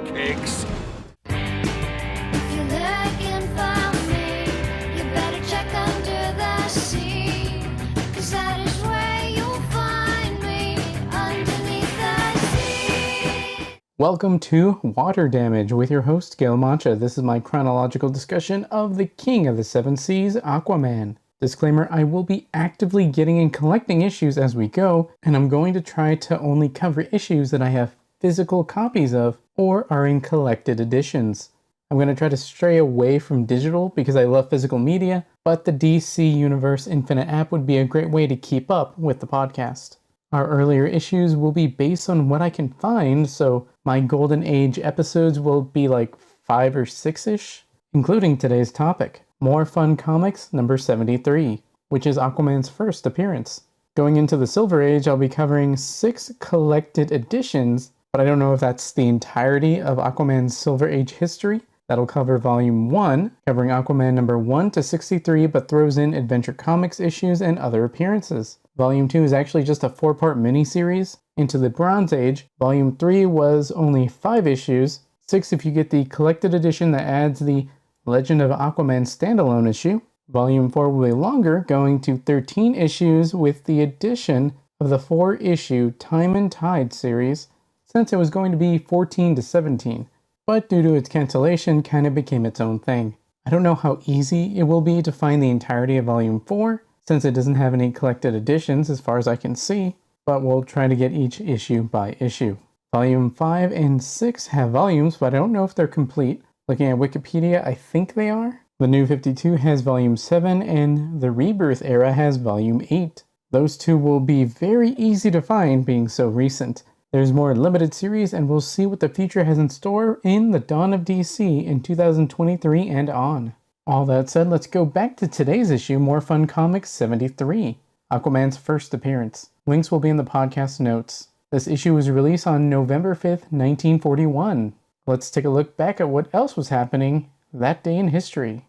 cakes. If you're looking for me, you better check under the sea, 'cause that is where you'll find me, underneath the sea. Welcome to Water Damage with your host, Gail Mancha. This is my chronological discussion of the King of the Seven Seas, Aquaman. Disclaimer, I will be actively getting and collecting issues as we go, and I'm going to try to only cover issues that I have physical copies of or are in collected editions. I'm going to try to stray away from digital because I love physical media, but the DC Universe Infinite app would be a great way to keep up with the podcast. Our earlier issues will be based on what I can find, so my Golden Age episodes will be like 5 or 6-ish, including today's topic, More Fun Comics number 73, which is Aquaman's first appearance. Going into the Silver Age, I'll be covering 6 collected editions, but I don't know if that's the entirety of Aquaman's Silver Age history. That'll cover Volume 1, covering Aquaman number 1 to 63, but throws in Adventure Comics issues and other appearances. Volume 2 is actually just a 4-part miniseries. Into the Bronze Age, Volume 3 was only 5 issues, 6 if you get the collected edition that adds the Legend of Aquaman standalone issue. Volume 4 will be longer, going to 13 issues with the addition of the 4-issue Time and Tide series, since it was going to be 14 to 17, but due to its cancellation, kind of became its own thing. I don't know how easy it will be to find the entirety of Volume 4, since it doesn't have any collected editions as far as I can see, but we'll try to get each issue by issue. Volume 5 and 6 have volumes, but I don't know if they're complete. Looking at Wikipedia, I think they are. The New 52 has Volume 7, and the Rebirth Era has Volume 8. Those two will be very easy to find, being so recent. There's more limited series, and we'll see what the future has in store in the Dawn of DC in 2023 and on. All that said, let's go back to today's issue, More Fun Comics 73, Aquaman's first appearance. Links will be in the podcast notes. This issue was released on November 5th, 1941. Let's take a look back at what else was happening that day in history.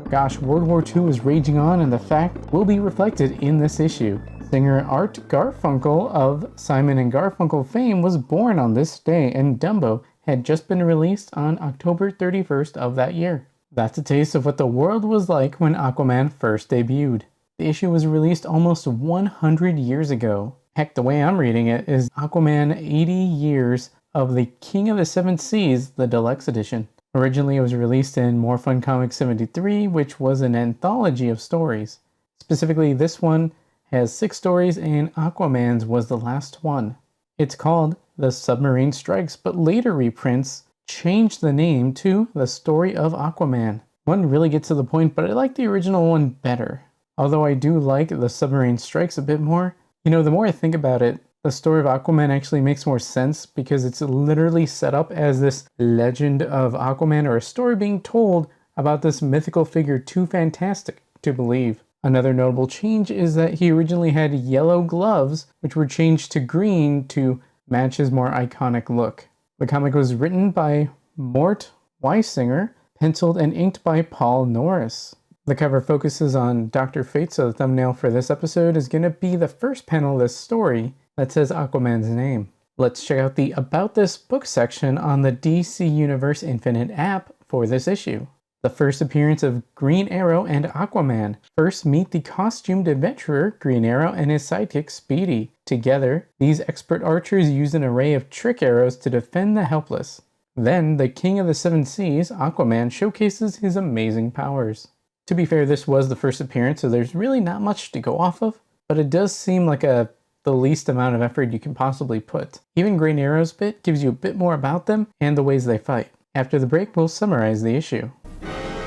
Gosh, World War II is raging on, and the fact will be reflected in this issue. Singer Art Garfunkel of Simon and Garfunkel fame was born on this day, and Dumbo had just been released on October 31st of that year. That's a taste of what the world was like when Aquaman first debuted. The issue was released almost 100 years ago. Heck, the way I'm reading it is Aquaman 80 Years of the King of the Seven Seas, the Deluxe Edition. Originally, it was released in More Fun Comics 73, which was an anthology of stories. Specifically, this one has 6 stories, and Aquaman's was the last one. It's called The Submarine Strikes, but later reprints changed the name to The Story of Aquaman. One really gets to the point, but I like the original one better. Although I do like The Submarine Strikes a bit more. You know, the more I think about it, the story of Aquaman actually makes more sense because it's literally set up as this legend of Aquaman, or a story being told about this mythical figure too fantastic to believe. Another notable change is that he originally had yellow gloves, which were changed to green to match his more iconic look. The comic was written by Mort Weisinger, penciled and inked by Paul Norris. The cover focuses on Dr. Fate, so the thumbnail for this episode is going to be the first panel of this story that says Aquaman's name. Let's check out the About This Book section on the DC Universe Infinite app for this issue. The first appearance of Green Arrow and Aquaman. First meet the costumed adventurer Green Arrow and his sidekick Speedy. Together, these expert archers use an array of trick arrows to defend the helpless. Then, the King of the Seven Seas, Aquaman, showcases his amazing powers. To be fair, this was the first appearance, so there's really not much to go off of, but it does seem like the least amount of effort you can possibly put. Even Green Arrow's bit gives you a bit more about them and the ways they fight. After the break, we'll summarize the issue.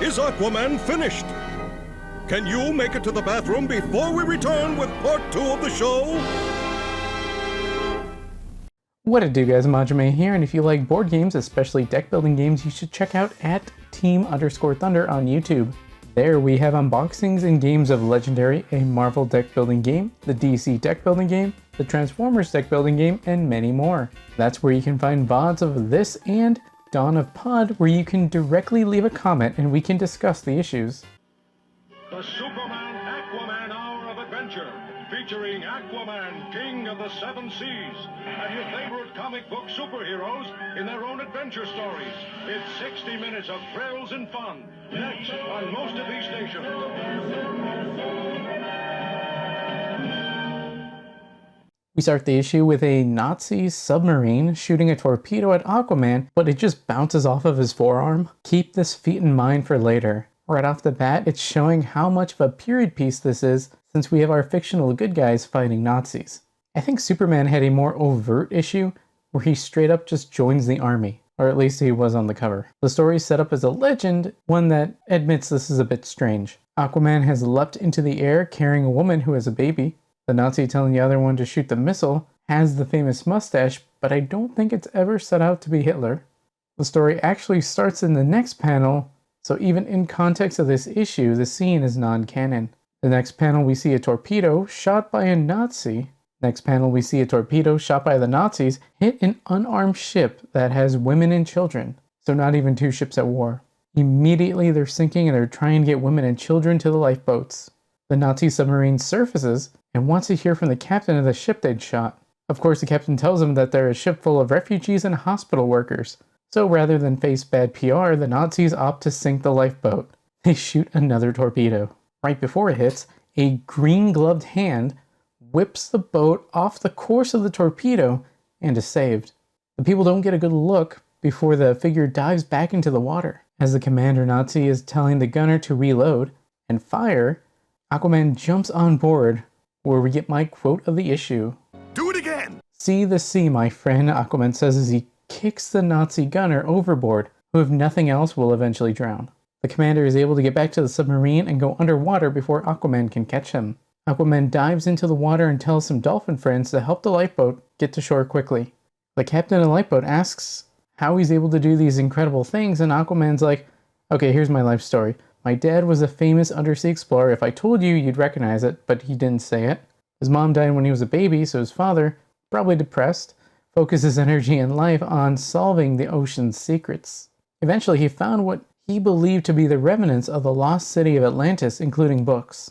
Is Aquaman finished? Can you make it to the bathroom before we return with part 2 of the show? What it do, guys? Manjoume here, and if you like board games, especially deck building games, you should check out @Team_Thunder on YouTube. There we have unboxings and games of Legendary, a Marvel deck building game, the DC deck building game, the Transformers deck building game, and many more. That's where you can find VODs of this and Dawn of Pod, where you can directly leave a comment and we can discuss the issues. The Superman Aquaman Hour of Adventure, featuring Aquaman, King of the Seven Seas, and your favorite comic book superheroes in their own adventure stories. It's 60 minutes of thrills and fun. Next on most of these stations. We start the issue with a Nazi submarine shooting a torpedo at Aquaman, but it just bounces off of his forearm. Keep this feat in mind for later. Right off the bat, it's showing how much of a period piece this is, since we have our fictional good guys fighting Nazis. I think Superman had a more overt issue, where he straight up just joins the army, or at least he was on the cover. The story is set up as a legend, one that admits this is a bit strange. Aquaman has leapt into the air carrying a woman who has a baby. The Nazi telling the other one to shoot the missile has the famous mustache, but I don't think it's ever set out to be Hitler. The story actually starts in the next panel, so even in context of this issue, the scene is non-canon. The next panel we see a torpedo shot by a Nazi. Next panel we see a torpedo shot by the Nazis hit an unarmed ship that has women and children, so not even two ships at war. Immediately they're sinking and they're trying to get women and children to the lifeboats. The Nazi submarine surfaces and wants to hear from the captain of the ship they'd shot. Of course, the captain tells them that they're a ship full of refugees and hospital workers. So rather than face bad PR, the Nazis opt to sink the lifeboat. They shoot another torpedo. Right before it hits, a green-gloved hand whips the boat off the course of the torpedo and is saved. The people don't get a good look before the figure dives back into the water. As the commander Nazi is telling the gunner to reload and fire, Aquaman jumps on board, where we get my quote of the issue. Do it again! See the sea, my friend, Aquaman says as he kicks the Nazi gunner overboard, who if nothing else will eventually drown. The commander is able to get back to the submarine and go underwater before Aquaman can catch him. Aquaman dives into the water and tells some dolphin friends to help the lifeboat get to shore quickly. The captain of the lifeboat asks how he's able to do these incredible things, and Aquaman's like, okay, here's my life story. My dad was a famous undersea explorer. If I told you, you'd recognize it, but he didn't say it. His mom died when he was a baby, so his father, probably depressed, focused his energy and life on solving the ocean's secrets. Eventually, he found what he believed to be the remnants of the lost city of Atlantis, including books.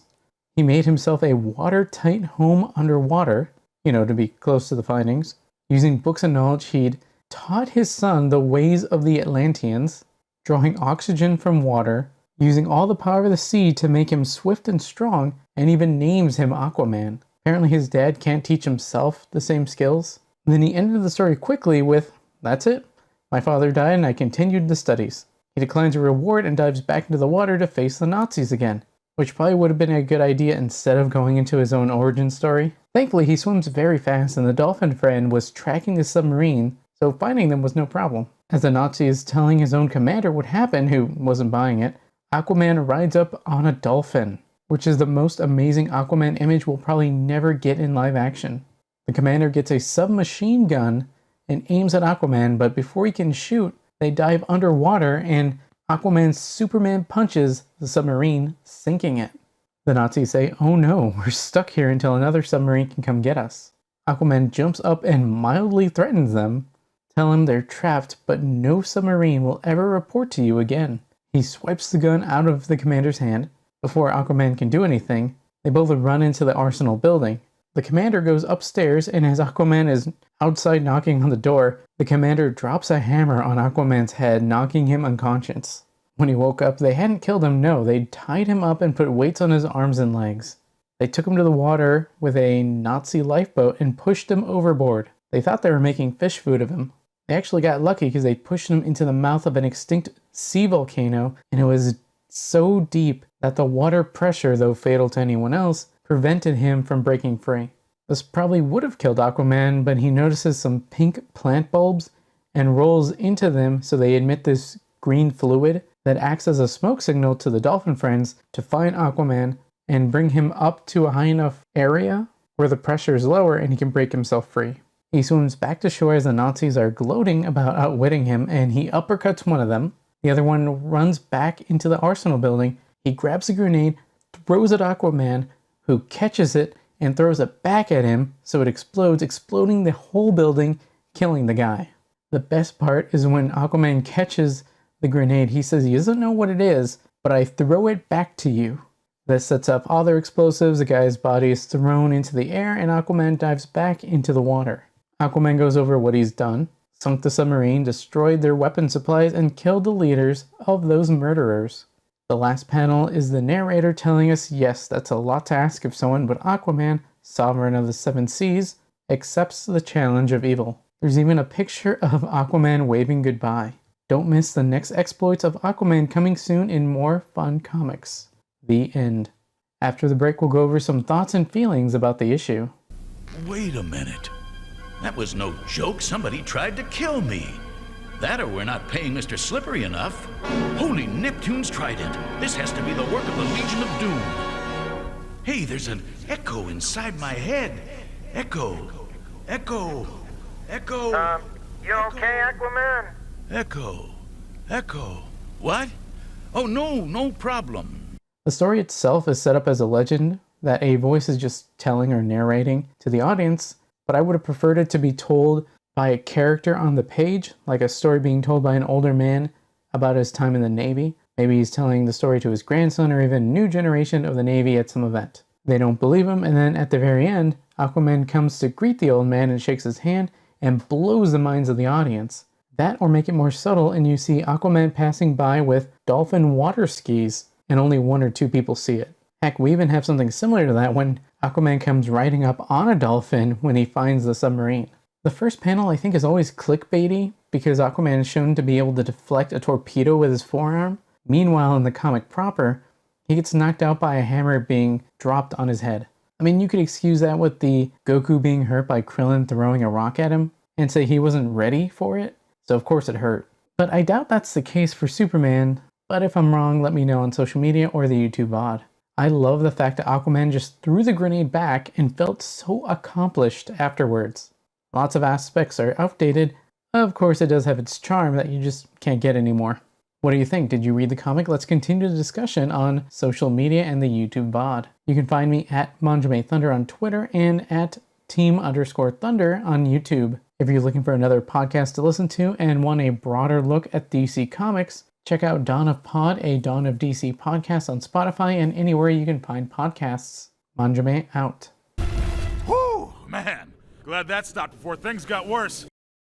He made himself a watertight home underwater, to be close to the findings. Using books and knowledge, he'd taught his son the ways of the Atlanteans, drawing oxygen from water, using all the power of the sea to make him swift and strong, and even names him Aquaman. Apparently his dad can't teach himself the same skills. Then he ended the story quickly with, that's it. My father died and I continued the studies. He declines a reward and dives back into the water to face the Nazis again, which probably would have been a good idea instead of going into his own origin story. Thankfully, he swims very fast and the dolphin friend was tracking the submarine, so finding them was no problem. As the Nazi is telling his own commander what happened, who wasn't buying it, Aquaman rides up on a dolphin, which is the most amazing Aquaman image we'll probably never get in live action. The commander gets a submachine gun and aims at Aquaman, but before he can shoot, they dive underwater and Aquaman's Superman punches the submarine, sinking it. The Nazis say, oh no, we're stuck here until another submarine can come get us. Aquaman jumps up and mildly threatens them, telling them they're trapped, but no submarine will ever report to you again. He swipes the gun out of the commander's hand. Before Aquaman can do anything, they both run into the arsenal building. The commander goes upstairs, and as Aquaman is outside knocking on the door, the commander drops a hammer on Aquaman's head, knocking him unconscious. When he woke up, they hadn't killed him, no, they'd tied him up and put weights on his arms and legs. They took him to the water with a Nazi lifeboat and pushed him overboard. They thought they were making fish food of him. They actually got lucky because they pushed him into the mouth of an extinct sea volcano, and it was so deep that the water pressure, though fatal to anyone else, prevented him from breaking free. This probably would have killed Aquaman, but he notices some pink plant bulbs and rolls into them, so they emit this green fluid that acts as a smoke signal to the dolphin friends to find Aquaman and bring him up to a high enough area where the pressure is lower and he can break himself free. He swims back to shore as the Nazis are gloating about outwitting him, and he uppercuts one of them. The other one runs back into the arsenal building. He grabs a grenade, throws it at Aquaman, who catches it and throws it back at him so it explodes, exploding the whole building, killing the guy. The best part is when Aquaman catches the grenade, he says he doesn't know what it is, but I throw it back to you. This sets up all their explosives, the guy's body is thrown into the air, and Aquaman dives back into the water. Aquaman goes over what he's done, sunk the submarine, destroyed their weapon supplies, and killed the leaders of those murderers. The last panel is the narrator telling us, yes, that's a lot to ask of someone, but Aquaman, sovereign of the seven seas, accepts the challenge of evil. There's even a picture of Aquaman waving goodbye. Don't miss the next exploits of Aquaman coming soon in more fun comics. The end. After the break, we'll go over some thoughts and feelings about the issue. Wait a minute. That was no joke. Somebody tried to kill me. That or we're not paying Mr. Slippery enough. Holy Neptune's trident. This has to be the work of the Legion of Doom. Hey, there's an echo inside my head. Echo. Echo. Echo. You okay, Aquaman? Echo. Echo. What? Oh, no problem. The story itself is set up as a legend that a voice is just telling or narrating to the audience, but I would have preferred it to be told by a character on the page, like a story being told by an older man about his time in the Navy. Maybe he's telling the story to his grandson or even a new generation of the Navy at some event. They don't believe him, and then at the very end, Aquaman comes to greet the old man and shakes his hand and blows the minds of the audience. That or make it more subtle and you see Aquaman passing by with dolphin water skis and only one or two people see it. Heck, we even have something similar to that when Aquaman comes riding up on a dolphin when he finds the submarine. The first panel I think is always clickbaity because Aquaman is shown to be able to deflect a torpedo with his forearm. Meanwhile, in the comic proper, he gets knocked out by a hammer being dropped on his head. I mean, you could excuse that with the Goku being hurt by Krillin throwing a rock at him and say he wasn't ready for it, so of course it hurt. But I doubt that's the case for Superman, but if I'm wrong, let me know on social media or the YouTube VOD. I love the fact that Aquaman just threw the grenade back and felt so accomplished afterwards. Lots of aspects are outdated. Of course, it does have its charm that you just can't get anymore. What do you think? Did you read the comic? Let's continue the discussion on social media and the YouTube VOD. You can find me at ManjoumeThunder on Twitter and at team_thunder on YouTube. If you're looking for another podcast to listen to and want a broader look at DC Comics, check out Dawn of Pod, a Dawn of DC podcast on Spotify and anywhere you can find podcasts. Manjoume out. Whew, man. Glad that stopped before things got worse.